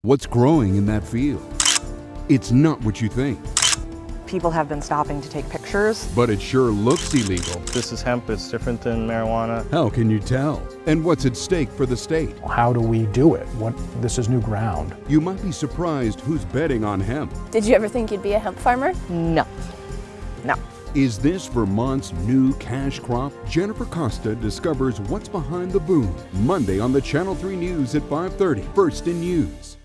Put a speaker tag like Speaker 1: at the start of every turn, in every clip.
Speaker 1: What's growing in that field? It's not what you think,
Speaker 2: People have been stopping to take pictures.
Speaker 1: but it sure looks illegal.
Speaker 3: This is hemp. It's different than marijuana.
Speaker 1: How can you tell? And what's at stake for the state?
Speaker 4: How do we do it? This is new ground.
Speaker 1: You might be surprised who's betting on hemp.
Speaker 5: Did you ever think you'd be a hemp farmer?
Speaker 2: No. No.
Speaker 1: Is this Vermont's new cash crop? Jennifer Costa discovers what's behind the boom. Monday on the Channel 3 News at 5:30. First in News.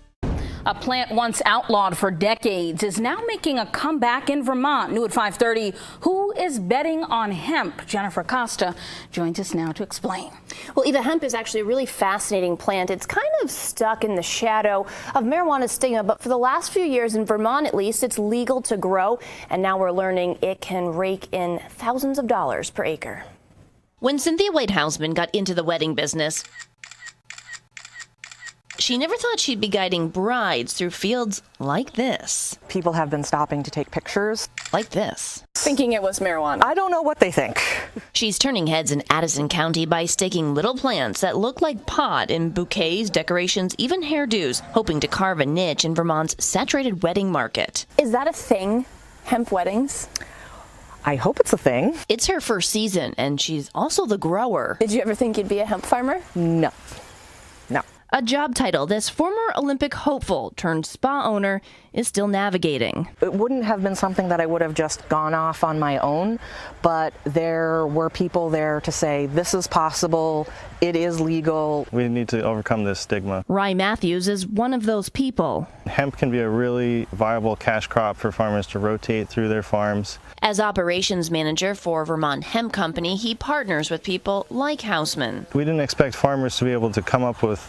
Speaker 6: A plant once outlawed for decades is now making a comeback in Vermont. New at 5:30, who is betting on hemp? Jennifer Costa joins us now to explain.
Speaker 5: Well, Eva, hemp is actually a really fascinating plant. It's kind of stuck in the shadow of marijuana's stigma, but for the last few years in Vermont, at least, it's legal to grow. And now we're learning it can rake in thousands of dollars per acre.
Speaker 7: When Cynthia White-Hausman got into the wedding business, she never thought she'd be guiding brides through fields like this.
Speaker 2: People have been stopping to take pictures.
Speaker 7: Like this.
Speaker 5: Thinking it was marijuana.
Speaker 2: I don't know what they think.
Speaker 7: She's turning heads in Addison County by staking little plants that look like pot in bouquets, decorations, even hairdos, hoping to carve a niche in Vermont's saturated wedding market.
Speaker 5: Is that a thing? Hemp weddings?
Speaker 2: I hope it's a thing.
Speaker 7: It's her first season, and she's also the grower.
Speaker 5: Did you ever think you'd be a hemp farmer?
Speaker 2: No. No.
Speaker 7: A job title this former Olympic hopeful turned spa owner is still navigating.
Speaker 2: It wouldn't have been something that I would have just gone off on my own, but there were people there to say, this is possible, it is legal.
Speaker 3: We need to overcome this stigma.
Speaker 7: Rye Matthews is one of those people.
Speaker 3: Hemp can be a really viable cash crop for farmers to rotate through their farms.
Speaker 7: As operations manager for Vermont Hemp Company, he partners with people like Hausman.
Speaker 3: We didn't expect farmers to be able to come up with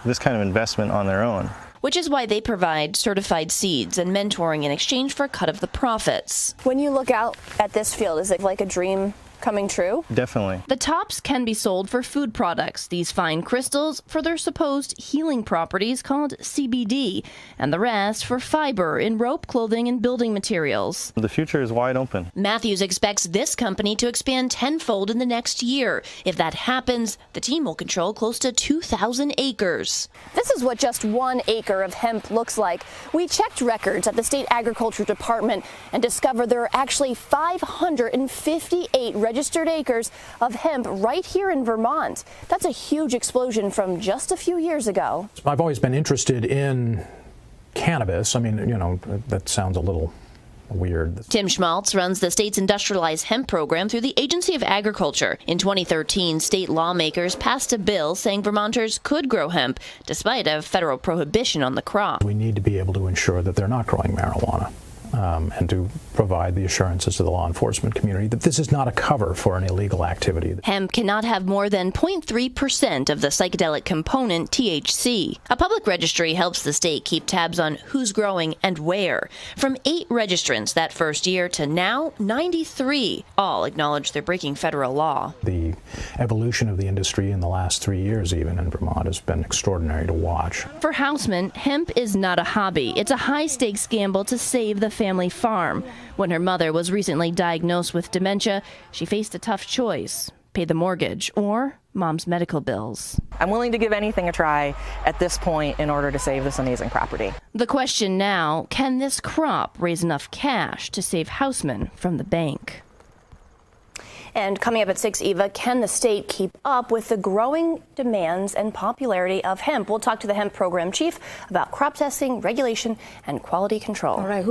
Speaker 3: this kind of investment on their own.
Speaker 7: Which is why they provide certified seeds and mentoring in exchange for a cut of the profits.
Speaker 5: When you look out at this field, is it like a dream coming true?
Speaker 3: Definitely.
Speaker 7: The tops can be sold for food products, these fine crystals for their supposed healing properties called CBD, and the rest for fiber in rope, clothing, and building materials.
Speaker 3: The future is wide open.
Speaker 7: Matthews expects this company to expand tenfold in the next year. If that happens, the team will control close to 2,000 acres.
Speaker 5: This is what just 1 acre of hemp looks like. We checked records at the State Agriculture Department and discovered there are actually 558 registered acres of hemp right here in Vermont. That's a huge explosion from just a few years ago.
Speaker 4: I've always been interested in cannabis. I mean, that sounds a little weird.
Speaker 7: Tim Schmaltz runs the state's industrialized hemp program through the Agency of Agriculture. In 2013, state lawmakers passed a bill saying Vermonters could grow hemp, despite a federal prohibition on the crop.
Speaker 4: We need to be able to ensure that they're not growing marijuana. And to provide the assurances to the law enforcement community that this is not a cover for an illegal activity.
Speaker 7: Hemp cannot have more than 0.3% of the psychedelic component THC. A public registry helps the state keep tabs on who's growing and where. From 8 registrants that first year to now 93, all acknowledge they're breaking federal law.
Speaker 4: The evolution of the industry in the last 3 years, even in Vermont, has been extraordinary to watch.
Speaker 7: For Hausman, hemp is not a hobby. It's a high-stakes gamble to save the family farm. When her mother was recently diagnosed with dementia, she faced a tough choice: pay the mortgage or mom's medical bills.
Speaker 2: I'm willing to give anything a try at this point in order to save this amazing property.
Speaker 7: The question now, can this crop raise enough cash to save Hausman from the bank?
Speaker 5: And coming up at 6, Eva, can the state keep up with the growing demands and popularity of hemp? We'll talk to the hemp program chief about crop testing, regulation, and quality control.
Speaker 8: All right.